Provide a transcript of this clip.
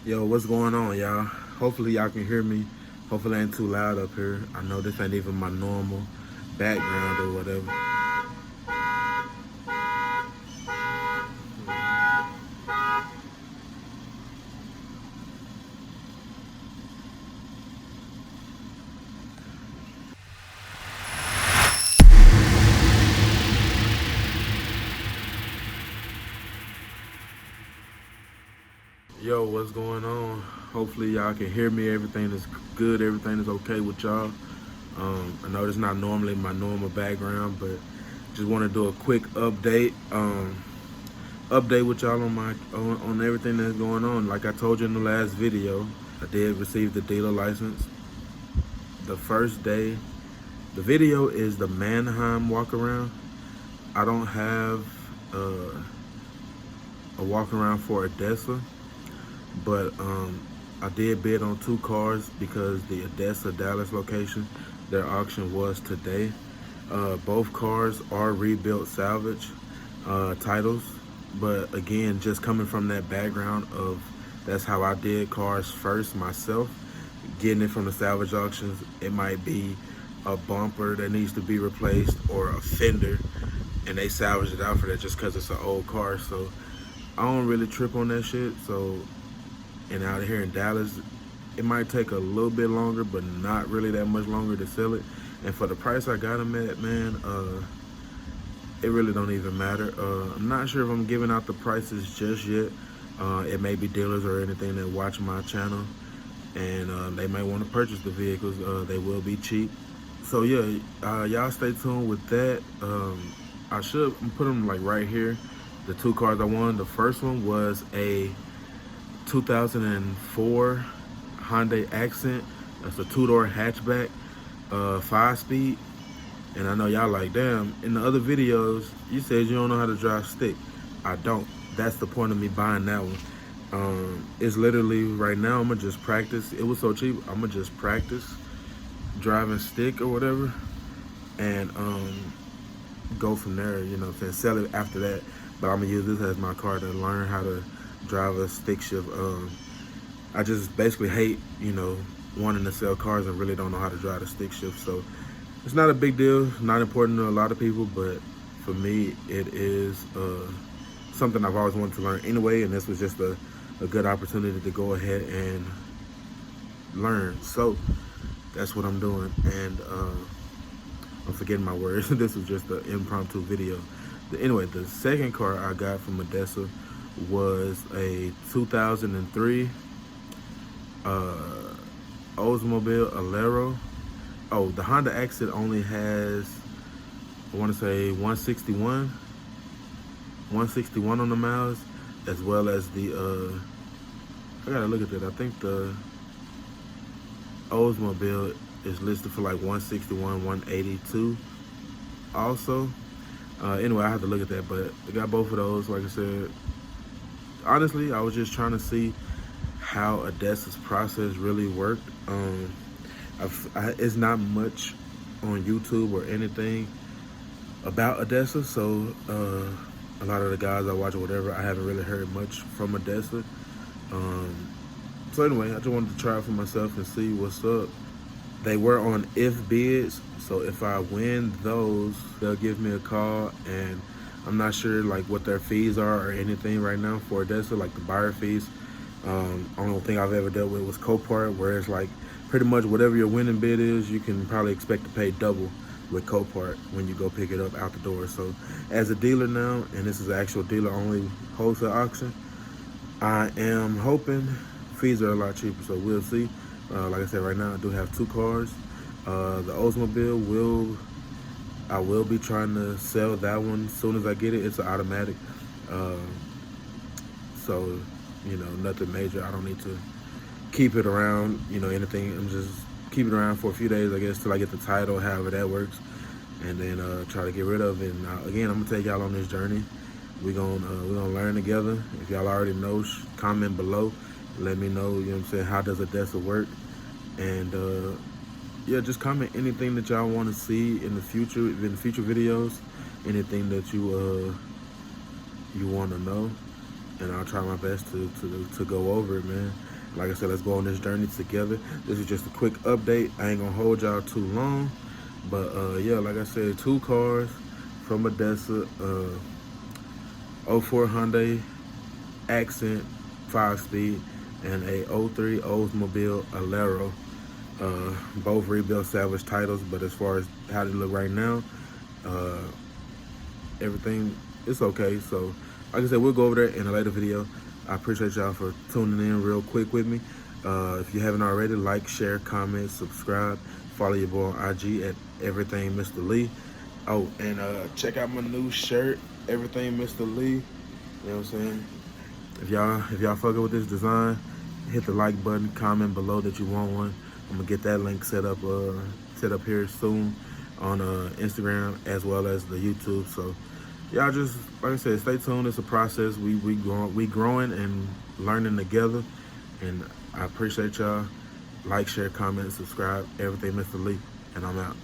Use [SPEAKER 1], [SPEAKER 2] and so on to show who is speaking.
[SPEAKER 1] Yo, what's going on, y'all? Hopefully y'all can hear me. Hopefully it ain't too loud up here. I know this ain't even my normal background or whatever. Yo, what's going on? Hopefully y'all can hear me. Everything is good. Everything is okay with y'all. I know this not normally my normal background, but just want to do a quick update. Update with y'all on on everything that's going on. Like I told you in the last video, I did receive the dealer license the first day. The video is the Mannheim walk around. I don't have a walk around for Adesa, but I did bid on two cars because the Adesa Dallas location, their auction was today. Both cars are rebuilt salvage titles, but again, just coming from that background of that's how I did cars first myself, getting it from the salvage auctions, it might be a bumper that needs to be replaced or a fender, and they salvage it out for that just because it's an old car. So I don't really trip on that shit. So, and out here in Dallas, it might take a little bit longer, but not really that much longer to sell it. And for the price I got them at, man, it really don't even matter. I'm not sure if I'm giving out the prices just yet. It may be dealers or anything that watch my channel, and they may want to purchase the vehicles. They will be cheap. So yeah, y'all stay tuned with that. I should put them like right here. The two cars I won. The first one was a 2004 Hyundai Accent. That's a two-door hatchback, 5-speed. And I know y'all like, damn, in the other videos, you said you don't know how to drive stick. I don't. That's the point of me buying that one. It's literally, right now, I'm gonna just practice. It was so cheap, I'm gonna just practice driving stick or whatever, and go from there, you know what I'm saying? Sell it after that. But I'm gonna use this as my car to learn how to drive a stick shift. I just basically hate, wanting to sell cars and really don't know how to drive a stick shift. So it's not a big deal, not important to a lot of people, but for me, it is something I've always wanted to learn anyway, and this was just a good opportunity to go ahead and learn. So that's what I'm doing, and I'm forgetting my words. This was just an impromptu video. Anyway, the second car I got from Adesa was a 2003 Oldsmobile Alero. Oh, the Honda Accent only has, I want to say 161 on the miles, as well as the, I gotta look at that. I think the Oldsmobile is listed for like 161, 182 also. Anyway, I have to look at that, but I got both of those. Like I said, honestly, I was just trying to see how Adesa's process really worked. It's not much on YouTube or anything about Adesa, so a lot of the guys I watch or whatever, I haven't really heard much from Adesa. So anyway, I just wanted to try it for myself and see what's up. They were on if bids, so if I win those, they'll give me a call, and I'm not sure like what their fees are or anything right now for Adesa, like the buyer fees. Only thing I've ever dealt with was Copart, where it's like pretty much whatever your winning bid is, you can probably expect to pay double with Copart when you go pick it up out the door. So as a dealer now, and this is an actual dealer only wholesale auction, I am hoping fees are a lot cheaper, so we'll see. Like I said, right now I do have two cars. The Oldsmobile I will be trying to sell that one as soon as I get it. It's an automatic, so nothing major. I don't need to keep it around, anything. I'm just keep it around for a few days, I guess, till I get the title, however that works, and then try to get rid of it. And again, I'm gonna take y'all on this journey. We're gonna learn together. If y'all already know, comment below. Let me know, you know what I'm saying, how does Adesa work? And yeah, just comment anything that y'all want to see in the future videos, anything that you want to know, and I'll try my best to go over it, man. Like I said, let's go on this journey together. This is just a quick update. I ain't gonna hold y'all too long, but yeah, like I said, 2 cars from Adesa, 04 Hyundai Accent 5-speed and a '03 Oldsmobile Alero. Both rebuilt salvage titles, but as far as how they look right now, uh, everything is okay. So like I said, we'll go over there in a later video. I appreciate y'all for tuning in real quick with me. If you haven't already, like, share, comment, subscribe, follow your boy on IG at Everything Mr. Lee. Oh, and check out my new shirt, Everything Mr. Lee. You know what I'm saying? If y'all fucking with this design, hit the like button, comment below that you want one. I'm gonna get that link set up here soon on Instagram as well as the YouTube. So y'all just, like I said, stay tuned. It's a process. We growing and learning together, and I appreciate y'all. Like, share, comment, subscribe, Everything Mr. Lee, and I'm out.